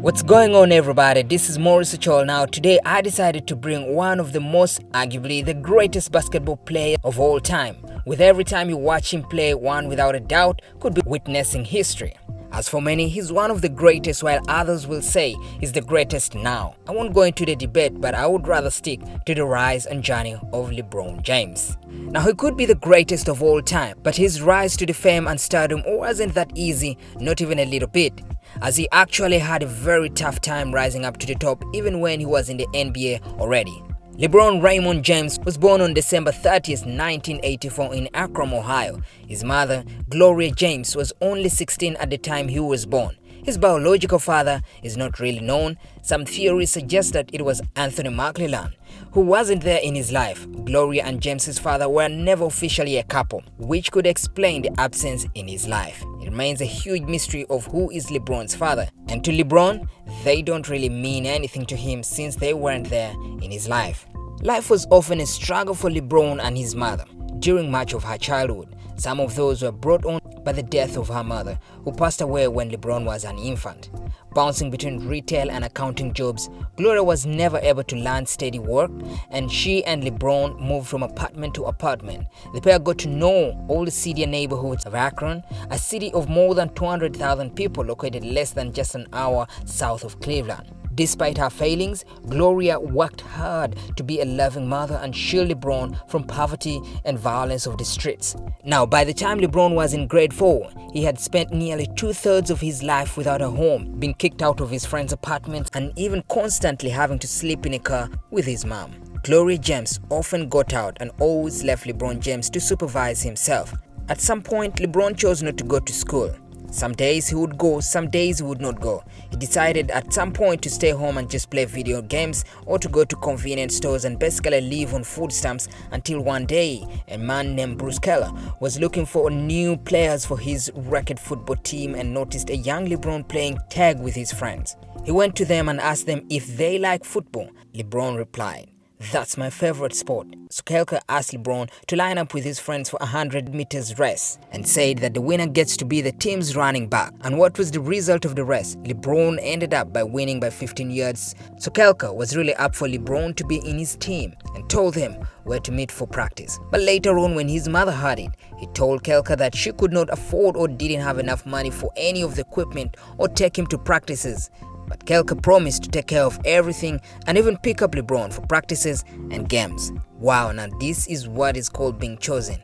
What's going on, everybody? This is Maurice Chol. Now today I decided to bring one of the most, arguably the greatest basketball player of all time. With every time you watch him play, one without a doubt could be witnessing history. As for many, he's one of the greatest, while others will say he's the greatest now. I won't go into the debate, but I would rather stick to the rise and journey of Lebron James. Now, he could be the greatest of all time, but his rise to the fame and stardom wasn't that easy, not even a little bit, as he actually had a very tough time rising up to the top even when he was in the NBA already. Lebron Raymond James was born on December 30th, 1984 in Akron, Ohio. His mother, Gloria James, was only 16 at the time he was born. His biological father is not really known. Some theories suggest that it was Anthony McClellan, who wasn't there in his life. Gloria and James's father were never officially a couple, which could explain the absence in his life. It remains a huge mystery of who is LeBron's father. And to LeBron, they don't really mean anything to him since they weren't there in his life. Life was often a struggle for LeBron and his mother during much of her childhood. Some of those were brought on by the death of her mother, who passed away when LeBron was an infant. Bouncing between retail and accounting jobs, Gloria was never able to land steady work, and she and LeBron moved from apartment to apartment. The pair got to know all the seedier neighborhoods of Akron, a city of more than 200,000 people located less than just an hour south of Cleveland. Despite her failings, Gloria worked hard to be a loving mother and shield LeBron from poverty and violence of the streets. Now, by the time LeBron was in grade 4, he had spent nearly 2/3 of his life without a home, being kicked out of his friends' apartments, and even constantly having to sleep in a car with his mom. Gloria James often got out and always left LeBron James to supervise himself. At some point, LeBron chose not to go to school. Some days he would go, some days he would not go. He decided at some point to stay home and just play video games, or to go to convenience stores and basically live on food stamps, until one day a man named Bruce Keller was looking for new players for his racket football team and noticed a young LeBron playing tag with his friends. He went to them and asked them if they like football. LeBron replied, "That's my favorite sport." So Keller asked LeBron to line up with his friends for a 100 meters race and said that the winner gets to be the team's running back. And what was the result of the race? LeBron ended up by winning by 15 yards. So Keller was really up for LeBron to be in his team and told him where to meet for practice. But later on, when his mother heard it, he told Keller that she could not afford or didn't have enough money for any of the equipment or take him to practices. But Keller promised to take care of everything and even pick up LeBron for practices and games. Wow, now this is what is called being chosen.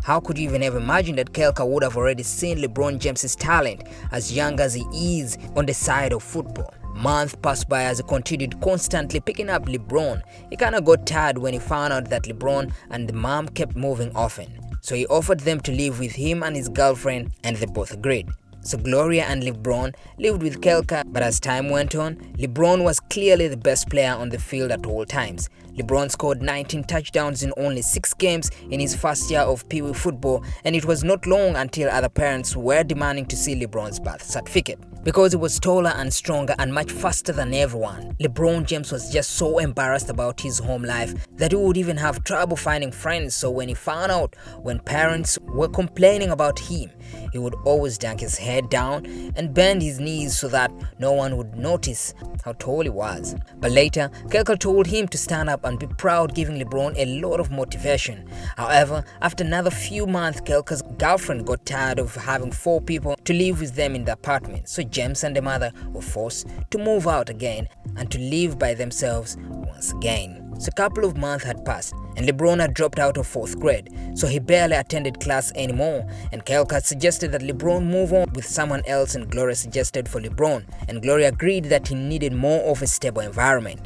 How could you even ever imagine that Keller would have already seen LeBron James' talent as young as he is on the side of football? Months passed by as he continued constantly picking up LeBron. He kinda got tired when he found out that LeBron and the mom kept moving often. So he offered them to live with him and his girlfriend, and they both agreed. So Gloria and LeBron lived with Keller, but as time went on, LeBron was clearly the best player on the field at all times. LeBron scored 19 touchdowns in only 6 games in his first year of Pee Wee football, and it was not long until other parents were demanding to see LeBron's birth certificate. Because he was taller and stronger and much faster than everyone, LeBron James was just so embarrassed about his home life that he would even have trouble finding friends. So when he found out when parents were complaining about him, he would always dunk his head down and bend his knees so that no one would notice how tall he was. But later, Keller told him to stand up and be proud, giving LeBron a lot of motivation. However, after another few months, Keller's girlfriend got tired of having 4 people to live with them in the apartment. So James and the mother were forced to move out again and to live by themselves once again. So a couple of months had passed, and LeBron had dropped out of 4th grade, so he barely attended class anymore. And Keller suggested that LeBron move on with someone else, and Gloria suggested for LeBron, and Gloria agreed that he needed more of a stable environment.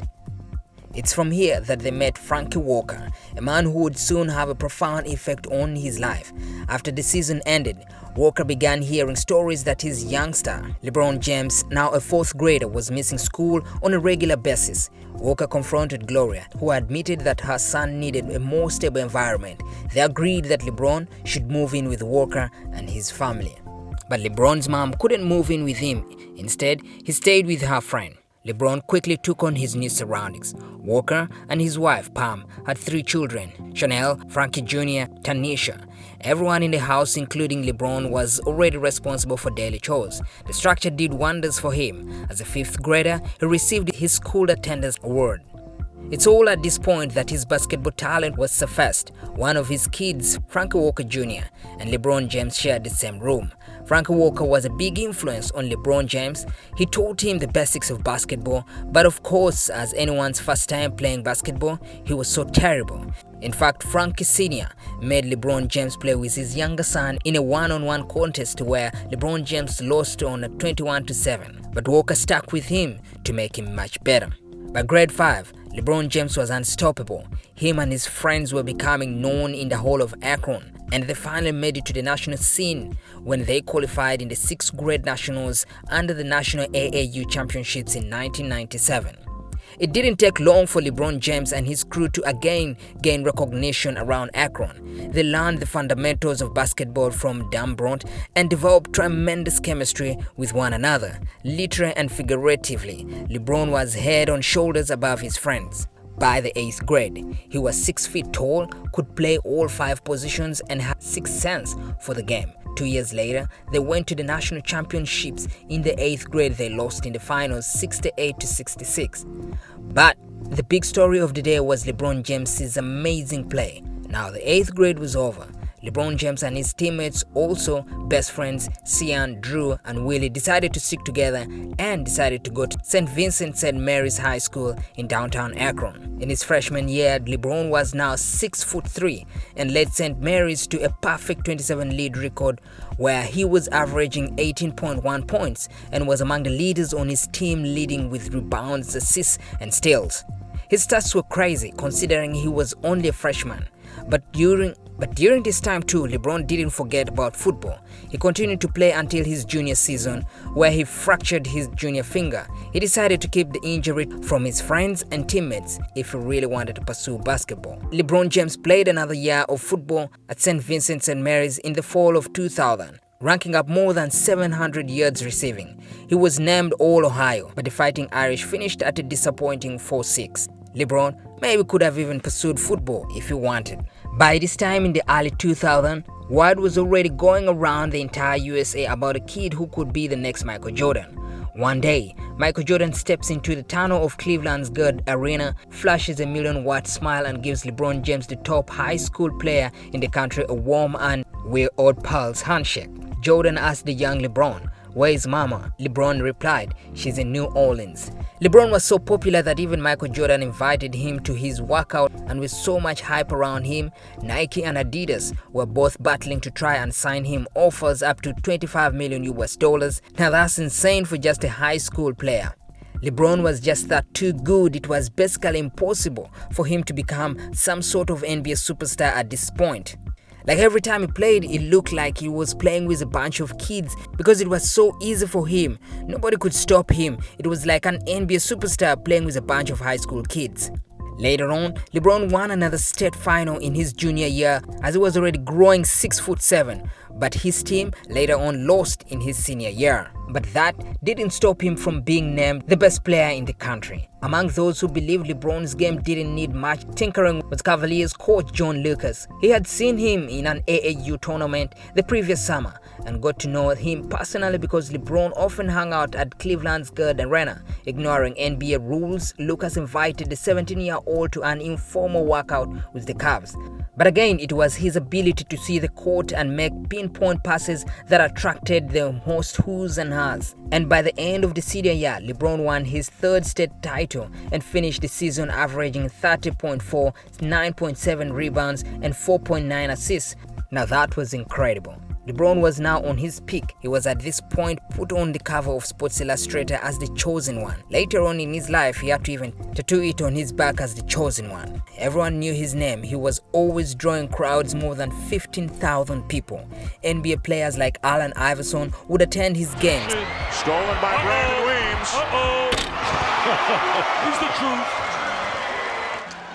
It's from here that they met Frankie Walker, a man who would soon have a profound effect on his life. After the season ended, Walker began hearing stories that his young star, LeBron James, now a 4th grader, was missing school on a regular basis. Walker confronted Gloria, who admitted that her son needed a more stable environment. They agreed that LeBron should move in with Walker and his family. But LeBron's mom couldn't move in with him. Instead, he stayed with her friend. LeBron quickly took on his new surroundings. Walker and his wife, Pam, had 3 children: Chanel, Frankie Jr., Tanisha. Everyone in the house, including LeBron, was already responsible for daily chores. The structure did wonders for him. As a 5th grader, he received his school attendance award. It's all at this point that his basketball talent was surfaced. One of his kids, Frankie Walker Jr., and LeBron James shared the same room. Frankie Walker was a big influence on LeBron James. He taught him the basics of basketball, but of course, as anyone's first time playing basketball, he was so terrible. In fact, Frankie Sr. made LeBron James play with his younger son in a one-on-one contest where LeBron James lost on a 21-7, but Walker stuck with him to make him much better. By grade 5, LeBron James was unstoppable. Him and his friends were becoming known in the whole of Akron, and they finally made it to the national scene when they qualified in the 6th grade nationals under the National AAU Championships in 1997. It didn't take long for LeBron James and his crew to again gain recognition around Akron. They learned the fundamentals of basketball from Lebron and developed tremendous chemistry with one another. Literally and figuratively, LeBron was head and shoulders above his friends. By the 8th grade, he was 6 feet tall, could play all 5 positions, and had 6th sense for the game. 2 years later, they went to the national championships. In the 8th grade, they lost in the finals 68-66. But the big story of the day was LeBron James's amazing play. Now the 8th grade was over. LeBron James and his teammates, also best friends Sian, Drew, and Willie, decided to stick together and decided to go to St. Vincent St. Mary's High School in downtown Akron. In his freshman year, LeBron was now 6'3" and led St. Mary's to a perfect 27 lead record where he was averaging 18.1 points and was among the leaders on his team, leading with rebounds, assists, and steals. His stats were crazy considering he was only a freshman. But during this time too, LeBron didn't forget about football. He continued to play until his junior season, where he fractured his junior finger. He decided to keep the injury from his friends and teammates if he really wanted to pursue basketball. LeBron James played another year of football at St. Vincent St. Mary's in the fall of 2000. Ranking up more than 700 yards receiving. He was named All-Ohio, but the Fighting Irish finished at a disappointing 4-6. LeBron maybe could have even pursued football if he wanted. By this time in the early 2000s, word was already going around the entire USA about a kid who could be the next Michael Jordan. One day, Michael Jordan steps into the tunnel of Cleveland's Gerd Arena, flashes a million-watt smile, and gives LeBron James, the top high school player in the country, a warm and weird old pulse handshake. Jordan asked the young LeBron, "Where is Mama?" LeBron replied, "She's in New Orleans." LeBron was so popular that even Michael Jordan invited him to his workout, and with so much hype around him, Nike and Adidas were both battling to try and sign him, offers up to $25 million US. Now that's insane for just a high school player. LeBron was just that too good. It was basically impossible for him to become some sort of NBA superstar at this point. Like every time he played, it looked like he was playing with a bunch of kids because it was so easy for him. Nobody could stop him. It was like an NBA superstar playing with a bunch of high school kids. Later on, LeBron won another state final in his junior year as he was already growing 6'7", but his team later on lost in his senior year. But that didn't stop him from being named the best player in the country. Among those who believed LeBron's game didn't need much tinkering was Cavaliers coach John Lucas. He had seen him in an AAU tournament the previous summer and got to know him personally because LeBron often hung out at Cleveland's Gerd Arena. Ignoring NBA rules, Lucas invited the 17-year-old to an informal workout with the Cavs. But again, it was his ability to see the court and make pinpoint passes that attracted the most who's and has. And by the end of the senior year, LeBron won his 3rd state title and finished the season averaging 30.4, 9.7 rebounds, and 4.9 assists. Now that was incredible. LeBron was now on his peak. He was at this point put on the cover of Sports Illustrated as the chosen one. Later on in his life, he had to even tattoo it on his back as the chosen one. Everyone knew his name. He was always drawing crowds, more than 15,000 people. NBA players like Allen Iverson would attend his games. Stolen by Brandon Weems. He's the truth.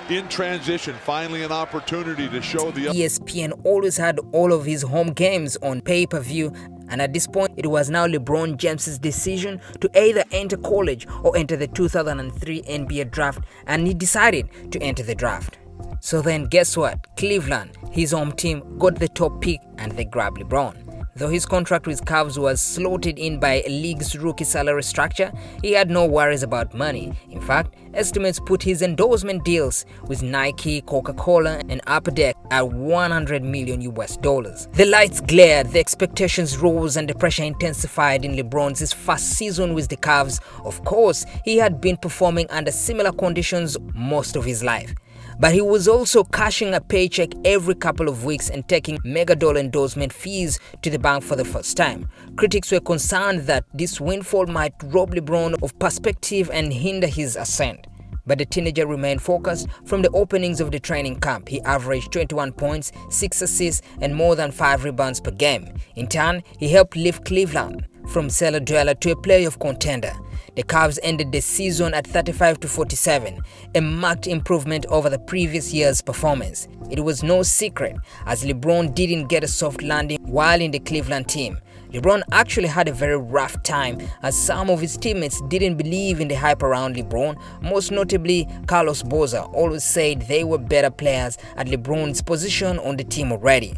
In transition, finally an opportunity to show the ESPN always had all of his home games on pay-per-view, And at this point, it was now LeBron James's decision to either enter college or enter the 2003 NBA draft, and he decided to enter the draft. So then guess what? Cleveland, his home team, got the top pick and they grabbed LeBron. Though his contract with Cavs was slotted in by a league's rookie salary structure, he had no worries about money. In fact, estimates put his endorsement deals with Nike, Coca-Cola, and Upper Deck at $100 million US. The lights glared, the expectations rose, and the pressure intensified in LeBron's first season with the Cavs. Of course, he had been performing under similar conditions most of his life. But he was also cashing a paycheck every couple of weeks and taking mega-dollar endorsement fees to the bank for the first time. Critics were concerned that this windfall might rob LeBron of perspective and hinder his ascent. But the teenager remained focused. From the openings of the training camp, he averaged 21 points, 6 assists, and more than 5 rebounds per game. In turn, he helped lift Cleveland from cellar dweller to a playoff contender. The Cavs ended the season at 35-47, a marked improvement over the previous year's performance. It was no secret, as LeBron didn't get a soft landing while in the Cleveland team. LeBron actually had a very rough time, as some of his teammates didn't believe in the hype around LeBron. Most notably, Carlos Boozer always said they were better players at LeBron's position on the team already.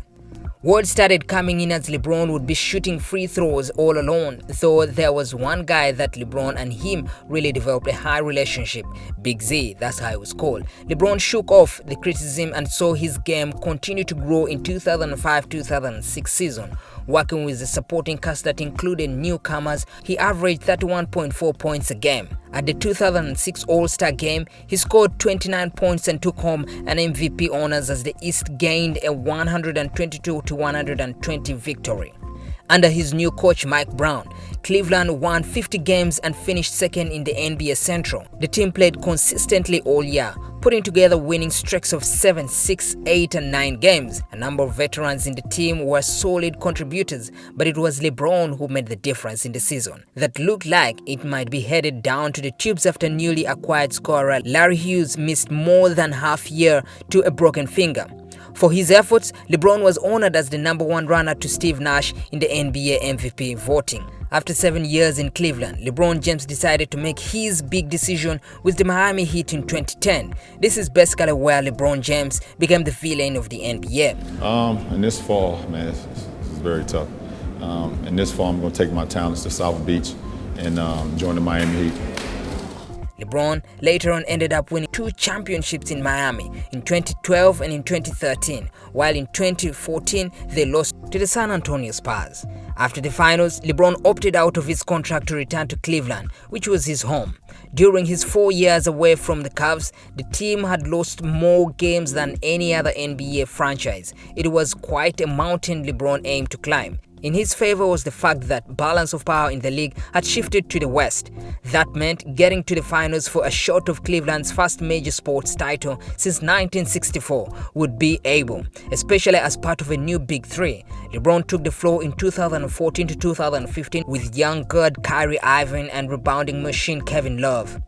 Word started coming in as LeBron would be shooting free throws all alone, though there was one guy that LeBron and him really developed a high relationship, Big Z, that's how it was called. LeBron shook off the criticism and saw his game continue to grow in 2005-2006 season. Working with a supporting cast that included newcomers, he averaged 31.4 points a game. At the 2006 All-Star Game, he scored 29 points and took home an MVP honors as the East gained a 122-120 victory. Under his new coach Mike Brown, Cleveland won 50 games and finished second in the NBA Central. The team played consistently all year, putting together winning streaks of 7, 6, 8, and 9 games. A number of veterans in the team were solid contributors, but it was LeBron who made the difference in the season that looked like it might be headed down to the tubes after newly acquired scorer Larry Hughes missed more than half year to a broken finger. For his efforts, LeBron was honored as the #1 runner to Steve Nash in the NBA MVP voting. After 7 years in Cleveland, LeBron James decided to make his big decision with the Miami Heat in 2010. This is basically where LeBron James became the villain of the NBA. In this fall, man, this is very tough. In this fall, I'm going to take my talents to South Beach and join the Miami Heat. LeBron later on ended up winning 2 championships in Miami in 2012 and in 2013, while in 2014 they lost to the San Antonio Spurs. After the finals, LeBron opted out of his contract to return to Cleveland, which was his home. During his 4 years away from the Cavs, the team had lost more games than any other NBA franchise. It was quite a mountain LeBron aimed to climb. In his favor was the fact that balance of power in the league had shifted to the West. That meant getting to the finals for a shot of Cleveland's first major sports title since 1964 would be able, especially as part of a new Big Three. LeBron took the floor in 2014 to 2015 with young guard Kyrie Irving and rebounding machine Kevin Love.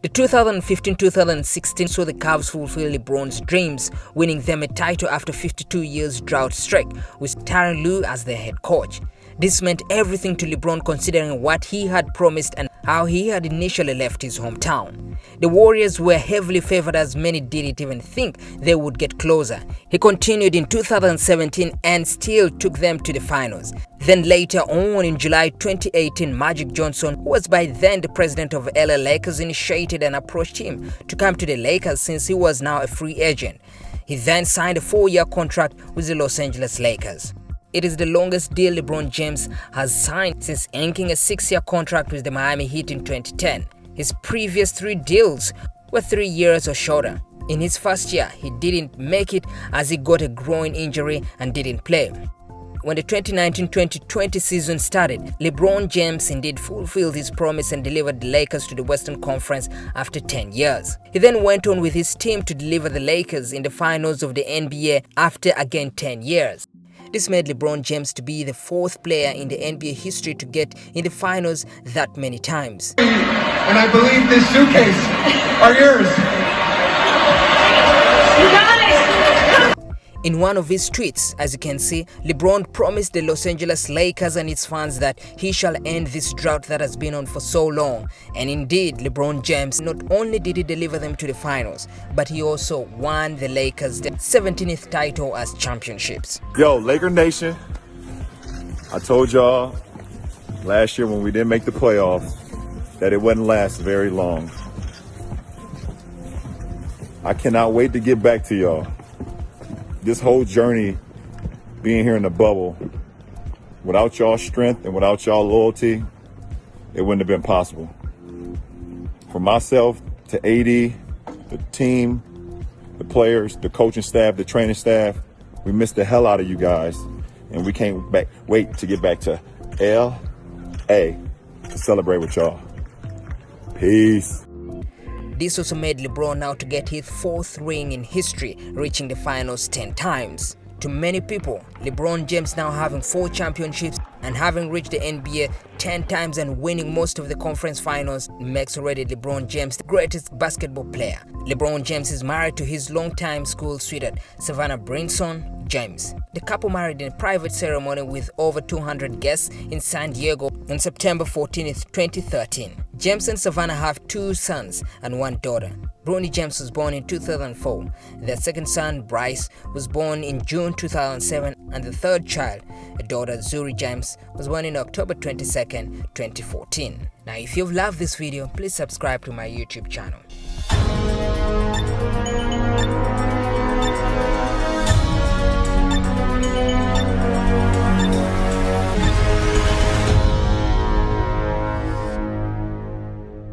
The 2015-2016 saw the Cavs fulfill LeBron's dreams, winning them a title after 52 years drought streak, with Tyronn Lue as their head coach. This meant everything to LeBron considering what he had promised and how he had initially left his hometown. The Warriors were heavily favored as many didn't even think they would get closer. He continued in 2017 and still took them to the finals. Then later on in July 2018, Magic Johnson, who was by then the president of LA Lakers, initiated and approached him to come to the Lakers since he was now a free agent. He then signed a 4-year contract with the Los Angeles Lakers. It is the longest deal LeBron James has signed since inking a 6-year contract with the Miami Heat in 2010. His previous 3 deals were 3 years or shorter. In his first year, he didn't make it as he got a groin injury and didn't play. When the 2019-2020 season started, LeBron James indeed fulfilled his promise and delivered the Lakers to the Western Conference after 10 years. He then went on with his team to deliver the Lakers in the finals of the NBA after again 10 years. This made LeBron James to be the 4th player in the NBA history to get in the finals that many times. And I believe this suitcase are yours. In one of his tweets, as you can see, LeBron promised the Los Angeles Lakers and its fans that he shall end this drought that has been on for so long. And indeed, LeBron James, not only did he deliver them to the finals, but he also won the Lakers their 17th title as championships. Yo, Laker Nation, I told y'all last year when we didn't make the playoffs that it wouldn't last very long. I cannot wait to get back to y'all. This whole journey being here in the bubble, without y'all strength and without y'all loyalty, it wouldn't have been possible. For myself to AD, the team, the players, the coaching staff, the training staff, we missed the hell out of you guys. And we can't wait to get back to LA to celebrate with y'all. Peace. This also made LeBron now to get his 4th ring in history, reaching the finals 10 times. To many people, LeBron James now having 4 championships and having reached the NBA 10 times and winning most of the conference finals makes already LeBron James the greatest basketball player. LeBron James is married to his longtime school sweetheart, Savannah Brinson James. The couple married in a private ceremony with over 200 guests in San Diego on September 14, 2013. James and Savannah have 2 sons and 1 daughter. Bronny James was born in 2004. Their second son, Bryce, was born in June 2007, and the third child, a daughter, Zuri James, was born in October 22nd, 2014. Now, if you've loved this video, please subscribe to my YouTube channel.